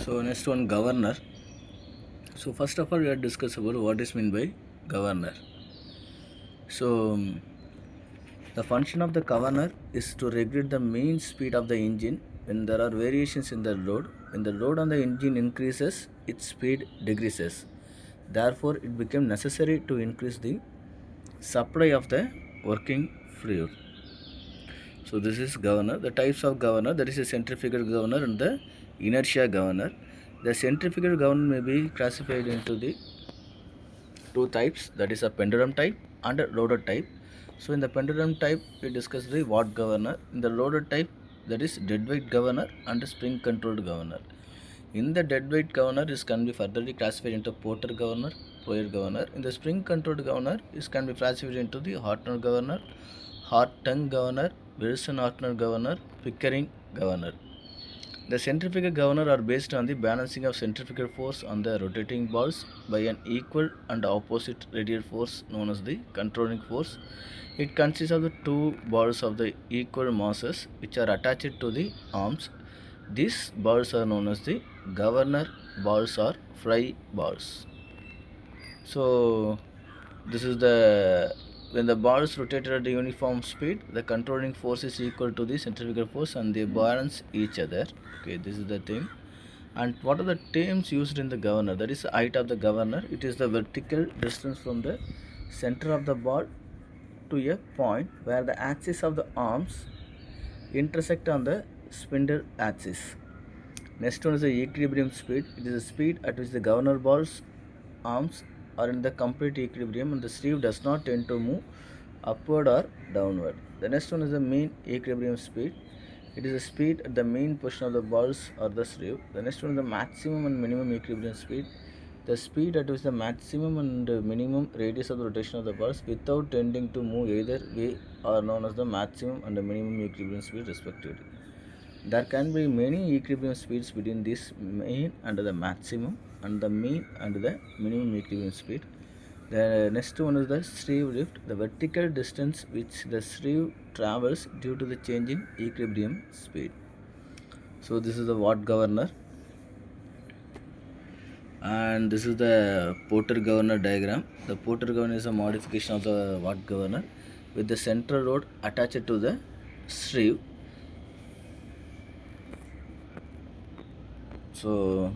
So next one, governor. So first of all, we have discussed about what is meant by governor. So the function of the governor is to regulate the mean speed of the engine when there are variations in the load. When the load on the engine increases, its speed decreases. Therefore, it became necessary to increase the supply of the working fluid. So this is governor. The types of governor, that is a centrifugal governor and the inertia governor. The centrifugal governor may be classified into the two types, that is a pendulum type and a loaded type. So in the pendulum type we discuss the watt governor. In the loaded type, that is dead weight governor and spring controlled governor. In the dead weight governor, this can be furtherly classified into Porter governor, Poyer governor. In the spring controlled governor, this can be classified into the Hartner governor, Hartung governor, Wilson Hartner governor, Pickering governor. The centrifugal governor are based on the balancing of centrifugal force on the rotating balls by an equal and opposite radial force known as the controlling force. It consists of the two balls of the equal masses which are attached to the arms. These balls are known as the governor balls or fly balls. So this is the when the balls rotated at a uniform speed, the controlling force is equal to the centrifugal force and they balance each other. Okay, this is the thing. And what are the terms used in the governor? That is the height of the governor. It is the vertical distance from the center of the ball to a point where the axis of the arms intersect on the spindle axis. Next one is the equilibrium speed. It is the speed at which the governor ball's arms are in the complete equilibrium and the sleeve does not tend to move upward or downward. The next one is the mean equilibrium speed. It is the speed at the mean position of the balls or the sleeve. The next one is the maximum and minimum equilibrium speed. The speed at which the maximum and minimum radius of the rotation of the balls without tending to move either way are known as the maximum and the minimum equilibrium speed respectively. There can be many equilibrium speeds between this mean and the maximum and the mean and the minimum equilibrium speed. The next one is the sleeve lift, the vertical distance which the sleeve travels due to the change in equilibrium speed. So this is the watt governor, and this is the Porter governor diagram. The Porter governor is a modification of the watt governor with the central rod attached to the sleeve. So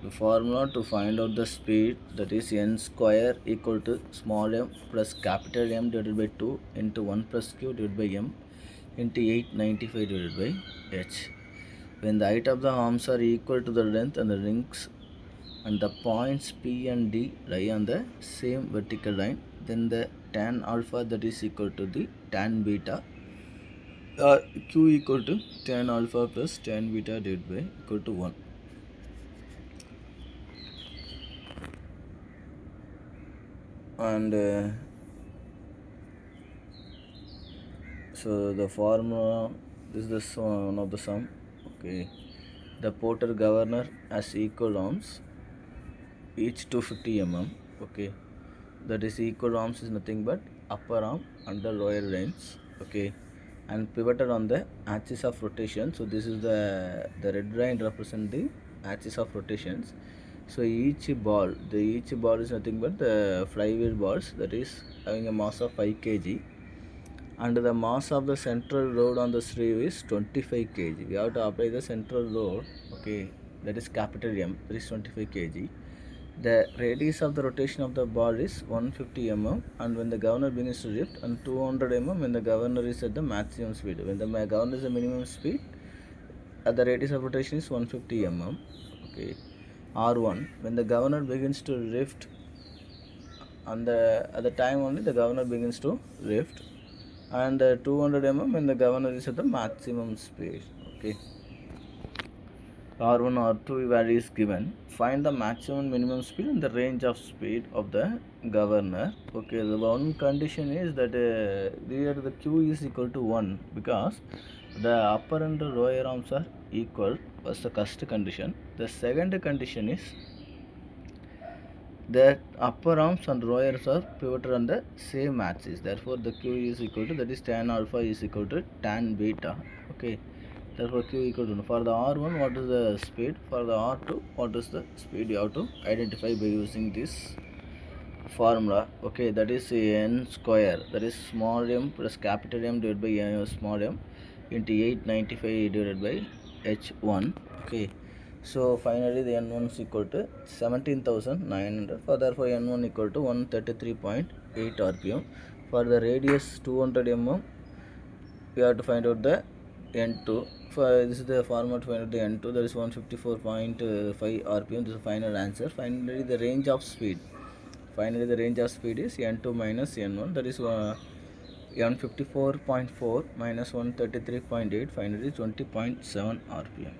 the formula to find out the speed, that is n square equal to small m plus capital M divided by 2 into 1 plus q divided by m into 895 divided by h. When the height of the arms are equal to the length and the rings and the points P and D lie on the same vertical line, then the tan alpha, that is equal to the tan beta, q equal to tan alpha plus tan beta divided by equal to 1. And so the formula, this is the one of the sum. Okay, the Porter governor has equal arms, each 250 mm. Okay, that is equal arms is nothing but upper arm and the lower ends. Okay, and pivoted on the axis of rotation. So this is the red line represent the axis of rotations. So each ball is nothing but the flywheel balls, that is having a mass of 5 kg, and the mass of the central load on the sleeve is 25 kg. We have to apply the central load, okay, that is capital M, that is 25 kg. The radius of the rotation of the ball is 150 mm, and when the governor begins to lift, and 200 mm when the governor is at the maximum speed. When the governor is the minimum speed, at the radius of rotation is 150 mm. Okay, R1 when the governor begins to lift, and at the time only the governor begins to lift, and 200 mm when the governor is at the maximum speed. Okay, R1 R2 value is given. Find the maximum and minimum speed and the range of speed of the governor. Okay, the one condition is that here the q is equal to 1 because the upper and the lower arms are equal, was the first condition. The second condition is that upper arms and lowers are pivoted on the same axis. Therefore the q is equal to, that is tan alpha is equal to tan beta. Okay, Therefore q equal to, for the r1 what is the speed, for the r2 what is the speed, you have to identify by using this formula. Okay, that is n square, that is small m plus capital M divided by small m into 895 divided by h1. Okay, so finally the n1 is equal to 17,900. For therefore n1 equal to 133.8 rpm. For the radius 200 mm, we have to find out the n2. For this is the formula to find out the n2, that is 154.5 rpm. This is the final answer. Finally the range of speed, is n2 minus n1, that is n54.4 minus 133.8, finally 20.7 rpm.